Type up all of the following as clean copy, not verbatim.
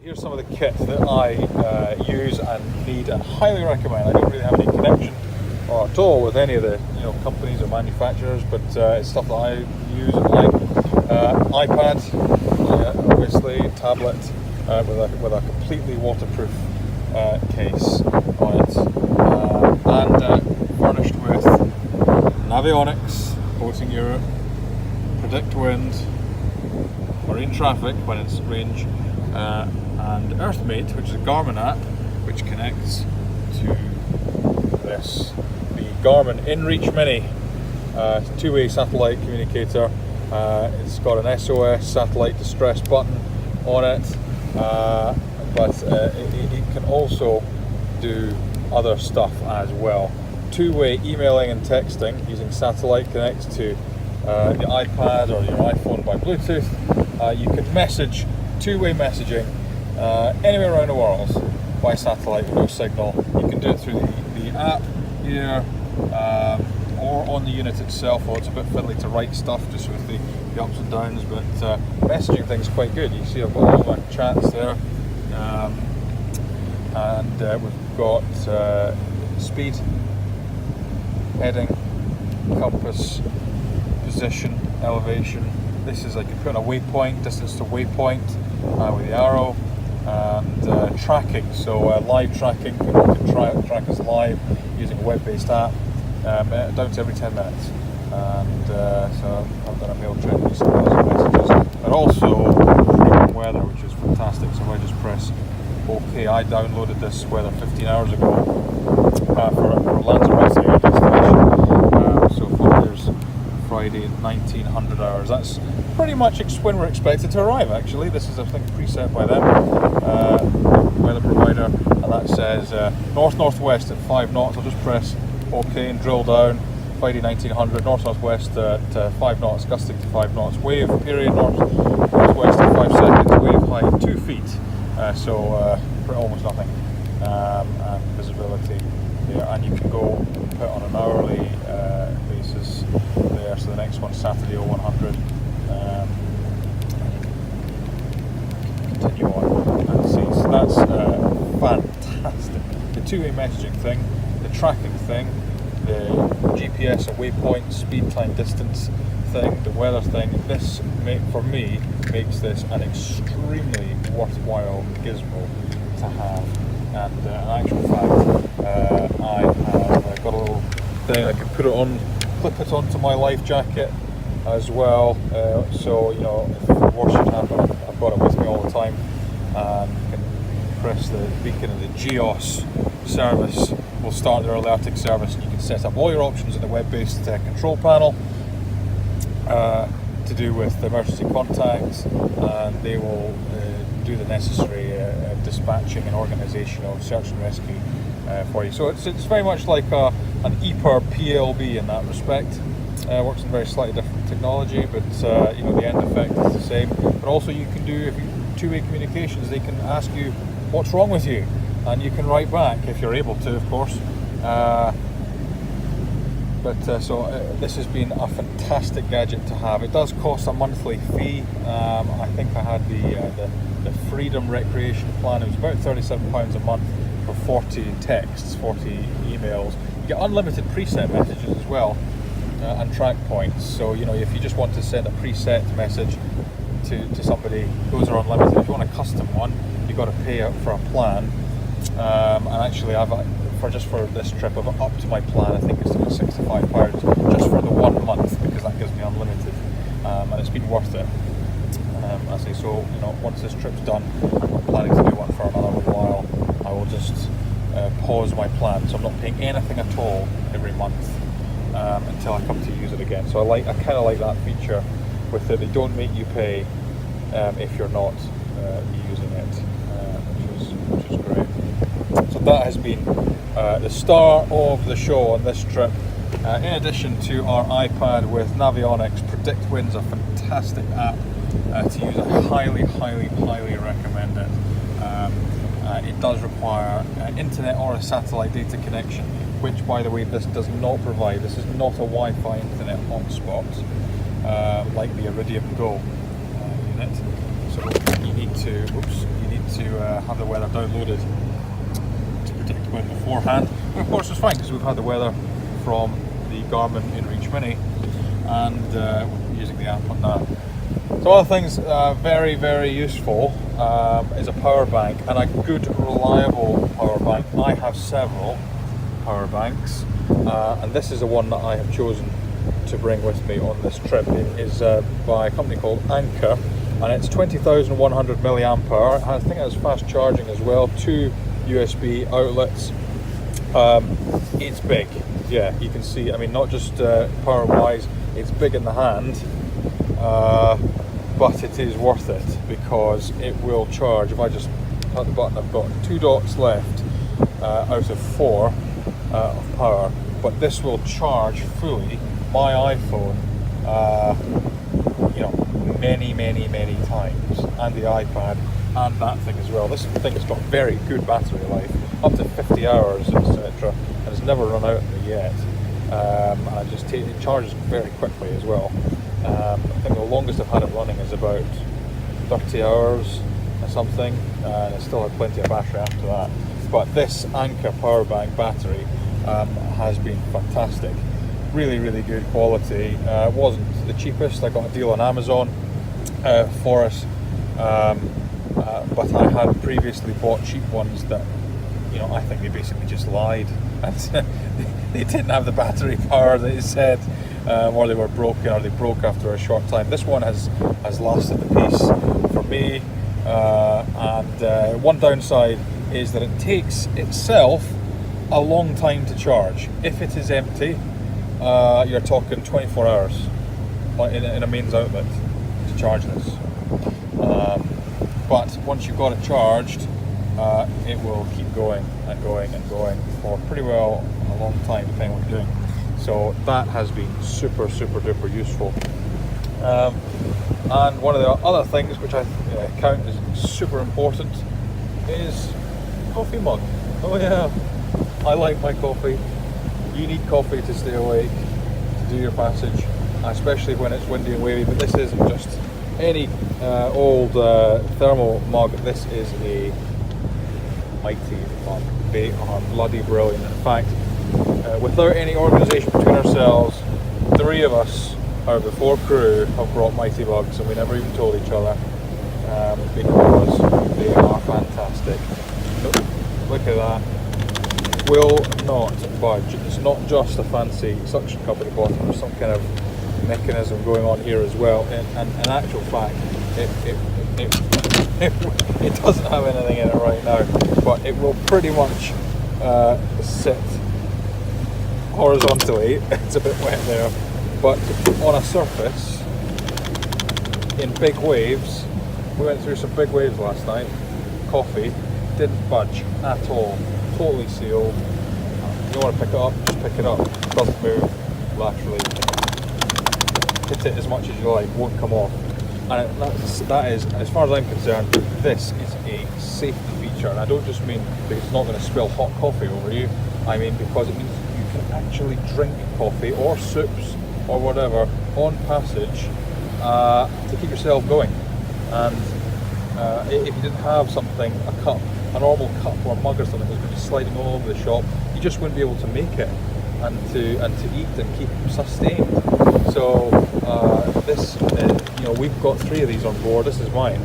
Here's some of the kit that I use and need and highly recommend. I don't really have any connection or at all with any of the companies or manufacturers, but it's stuff that I use and like. iPad, obviously, tablet with a completely waterproof case on it, and furnished with Navionics, quoting Europe, PredictWind, marine traffic when it's range, and EarthMate, which is a Garmin app which connects to this, the Garmin InReach Mini, two-way satellite communicator. It's got an SOS satellite distress button on it, but it can also do other stuff as well. Two-way emailing and texting using satellite connects to the iPad or your iPhone by Bluetooth. You can message, two-way messaging, anywhere around the world by satellite with no signal. You can do it through the app here, or on the unit itself. Well, it's a bit fiddly to write stuff just with the ups and downs, but messaging thing's quite good. You see I've got all my chats there, and we've got speed, heading, compass, position, elevation. This is, I can put a waypoint, distance to waypoint with the arrow, and tracking, so live tracking. People can track us live using a web-based app, down to every 10 minutes. And so I've done a mail check with some messages, but also frequent weather, which is fantastic. So if I just press OK, I downloaded this weather 15 hours ago for Lanzarote destination. So here's Friday, 1900 hours. That's pretty much when we're expected to arrive, actually. This is, I think, preset by them, weather provider, and that says north-northwest at 5 knots. I'll just press OK and drill down. Friday 1900, north-northwest at 5 knots, gusting to 5 knots. Wave period, north-northwest at 5 seconds. Wave height 2 feet, so almost nothing. And visibility there, and you can go put on an hourly basis there. So the next one's Saturday 0100. Continue on and see. So that's fantastic. The two-way messaging thing, the tracking thing, the GPS and waypoint, speed, time, distance thing, the weather thing. This, for me, makes this an extremely worthwhile gizmo to have. And in actual fact, I have got a little thing I can put it on, clip it onto my life jacket as well. So if the worst should happen, I've got it with me all the time, and you can press the beacon of the GEOS service. Will start their alerting service, and you can set up all your options in the web-based control panel to do with emergency contacts, and they will do the necessary dispatching and organisation of search and rescue for you. So it's very much like an EPIR PLB in that respect. Works in very slightly different technology, but the end effect is the same. But also you can do, if you two-way communications, they can ask you what's wrong with you, and you can write back if you're able to, of course. So this has been a fantastic gadget to have. It does cost a monthly fee. I think I had the Freedom Recreation plan. It was about £37 a month for 40 texts, 40 emails. You get unlimited preset messages as well, and track points. So if you just want to send a preset message to somebody, those are unlimited. If you want a custom one, you've got to pay out for a plan. And actually, just for this trip, I've upped my plan. I think it's £65 just for the 1 month, because that gives me unlimited, and it's been worth it. I say, so once this trip's done, I'm planning to do one for another while. I will just pause my plan, so I'm not paying anything at all every month until I come to use it again. So I kind of like that feature with it. They don't make you pay if you're not using it, which is great. So that has been the star of the show on this trip. In addition to our iPad with Navionics, PredictWind's a fantastic app to use. I highly recommend it. It does require internet or a satellite data connection, which, by the way, this does not provide. This is not a Wi-Fi internet hotspot like the Iridium Go unit. So you need to have the weather downloaded to PredictWind beforehand. But of course it's fine because we've had the weather from the Garmin InReach Mini, and we're using the app on that. So other things very, very useful is a power bank, and a good reliable power bank. I have several power banks, and this is the one that I have chosen to bring with me on this trip. It is by a company called Anker, and it's 20,100 milliamp hour. I think it has fast charging as well, 2 USB outlets. It's big, yeah, you can see, I mean, not just power wise, it's big in the hand, but it is worth it because it will charge. If I just hit the button, I've got 2 dots left out of 4 of power, but this will charge fully my iPhone, you know, many times, and the iPad, and that thing as well. This thing has got very good battery life, up to 50 hours, etc., and it's never run out of me yet. And it charges very quickly as well. I think the longest I've had it running is about 30 hours or something, and it still had plenty of battery after that. But this Anker power bank battery has been fantastic. Really good quality. It wasn't the cheapest. I got a deal on Amazon for it, but I had previously bought cheap ones that, you know, I think they basically just lied, and they didn't have the battery power that it said, or they were broken, or they broke after a short time. This one has lasted the piece for me, and one downside is that it takes itself a long time to charge. If it is empty, you're talking 24 hours in a mains outlet to charge this. But once you've got it charged, it will keep going and going and going for pretty well a long time, depending on what you're doing. So that has been super duper useful. And one of the other things which I count as super important is coffee mug. Oh yeah, I like my coffee. You need coffee to stay awake, to do your passage, especially when it's windy and wavy. But this isn't just any old thermal mug. This is a MightyMug. They are bloody brilliant. In fact, without any organisation between ourselves, 3 of us out of the 4 crew have brought MightyMugs, and we never even told each other, because they are fantastic. Look at that. Will not budge. It's not just a fancy suction cup at the bottom. There's some kind of mechanism going on here as well. And in actual fact, it doesn't have anything in it right now, but it will pretty much sit horizontally. It's a bit wet there, but on a surface in big waves. We went through some big waves last night. Coffee didn't budge at all. Totally sealed. You want to pick it up, just pick it up. It doesn't move laterally. Hit it as much as you like, won't come off. And that is, as far as I'm concerned, this is a safety feature. And I don't just mean because it's not going to spill hot coffee over you. I mean because it means you can actually drink coffee or soups or whatever on passage to keep yourself going. And if you didn't have something, a cup, a normal cup or mug or something that's going to be sliding all over the shop, you just wouldn't be able to make it and to eat and keep sustained. So this, you know, we've got 3 of these on board. This is mine,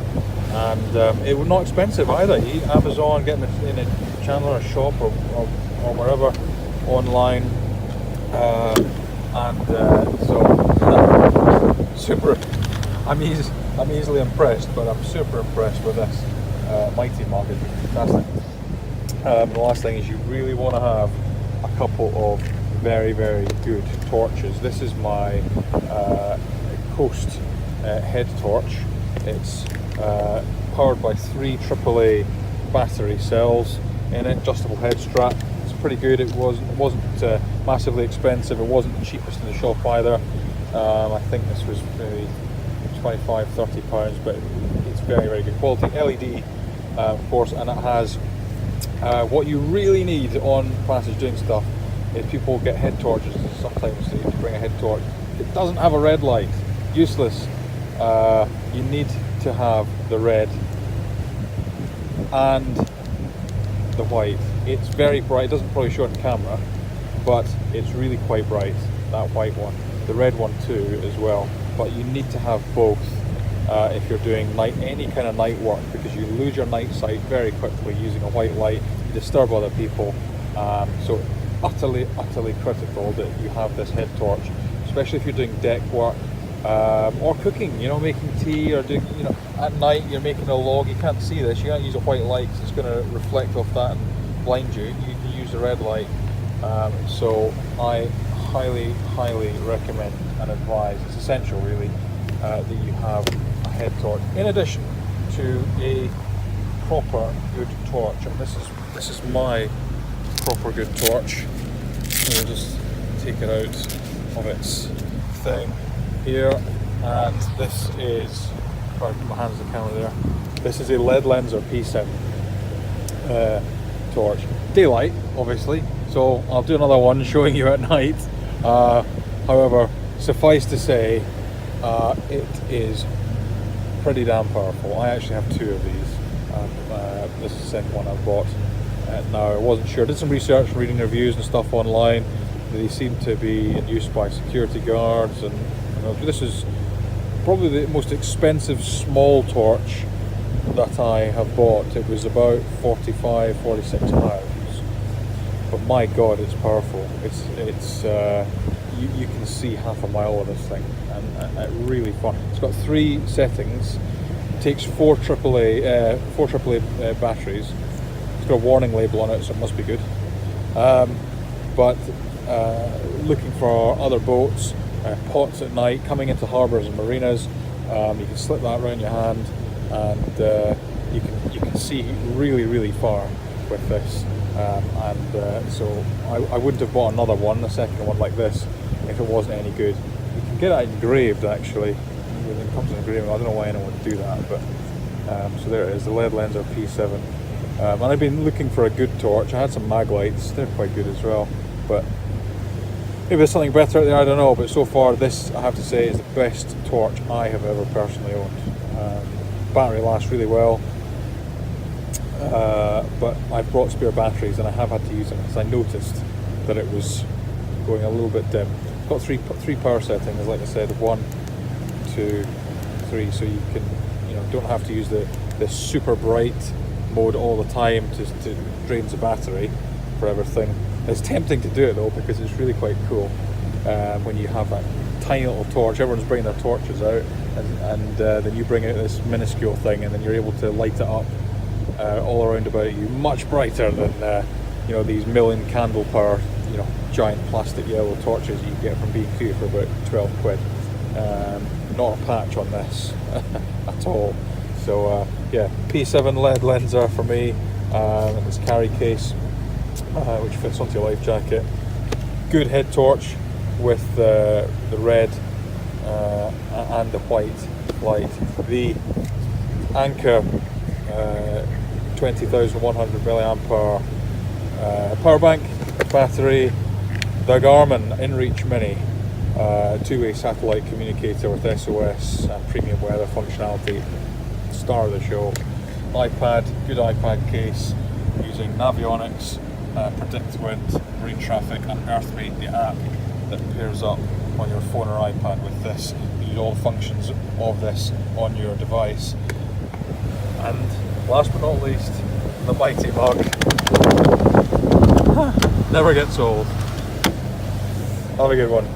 and it was not expensive either. You eat Amazon, get them in a channel or a shop or wherever online, so super. I'm easily impressed, but I'm super impressed with this. MightyMug is fantastic. The last thing is you really want to have a couple of very good torches. This is my Coast head torch. It's powered by 3 AAA battery cells in it, adjustable head strap. It's pretty good. It wasn't massively expensive. It wasn't the cheapest in the shop either. I think this was maybe 25-30 pounds, but it's very good quality. LED, of course, and it has what you really need on passage doing stuff is people get head torches. Sometimes you bring a head torch. It doesn't have a red light. Useless. You need to have the red and the white. It's very bright. It doesn't probably show on camera, but it's really quite bright, that white one. The red one too as well, but you need to have both if you're doing any kind of night work, because you lose your night sight very quickly using a white light. You disturb other people, so utterly critical that you have this head torch, especially if you're doing deck work or cooking, you know, making tea, or doing, you know, at night you're making a log. You can't see this, you can't use a white light because it's going to reflect off that and blind you. You can use the red light. So I highly recommend and advise, it's essential really, that you have a head torch in addition to a proper good torch. And this is my proper good torch. We'll just take it out of its thing here, and this is, if I put my hands on the camera there, this is a LedLenser P7 torch. Daylight, obviously, so I'll do another one showing you at night. However, suffice to say, it is pretty damn powerful. I actually have two of these. This is the second one I've bought. Now, I wasn't sure. I did some research, reading reviews and stuff online. They seem to be in use by security guards, and you know, this is probably the most expensive small torch that I have bought. It was about 45, 46 pounds. But my God, it's powerful. It's you can see half a mile of this thing, and really fun. It's got 3 settings. It takes 4 AAA batteries. It's got a warning label on it, so it must be good. But looking for other boats, pots at night, coming into harbours and marinas, you can slip that around your hand, and you can see really far with this. So I wouldn't have bought another one, a second one like this, if it wasn't any good. You can get it engraved actually. It comes in engraving. I don't know why anyone would do that, but so there it is, the LedLenser P7. And I've been looking for a good torch. I had some mag lights, they're quite good as well, but maybe there's something better out there, I don't know. But so far, this, I have to say, is the best torch I have ever personally owned. Battery lasts really well, but I've brought spare batteries and I have had to use them because I noticed that it was going a little bit dim. It's got three power settings, like I said, 1, 2, 3, so you can, you know, don't have to use the super bright mode all the time to drain the battery for everything. It's tempting to do it though, because it's really quite cool when you have that tiny little torch. Everyone's bringing their torches out, and then you bring out this minuscule thing, and then you're able to light it up all around about you, much brighter than you know, these million candle power, you know, giant plastic yellow torches you get from B&Q for about 12 quid. Not a patch on this at all. So yeah, P7 LedLenser for me, and this carry case which fits onto your life jacket. Good head torch with the red and the white light. The Anker 20,100 milliamp hour power bank battery. The Garmin InReach Mini, two-way satellite communicator with SOS and premium weather functionality. Star of the show. iPad, good iPad case using Navionics, PredictWind, Marine Traffic and Earthmate, the app that pairs up on your phone or iPad with this. You use all the functions of this on your device. And last but not least, the MightyMug. Never gets old. Have a good one.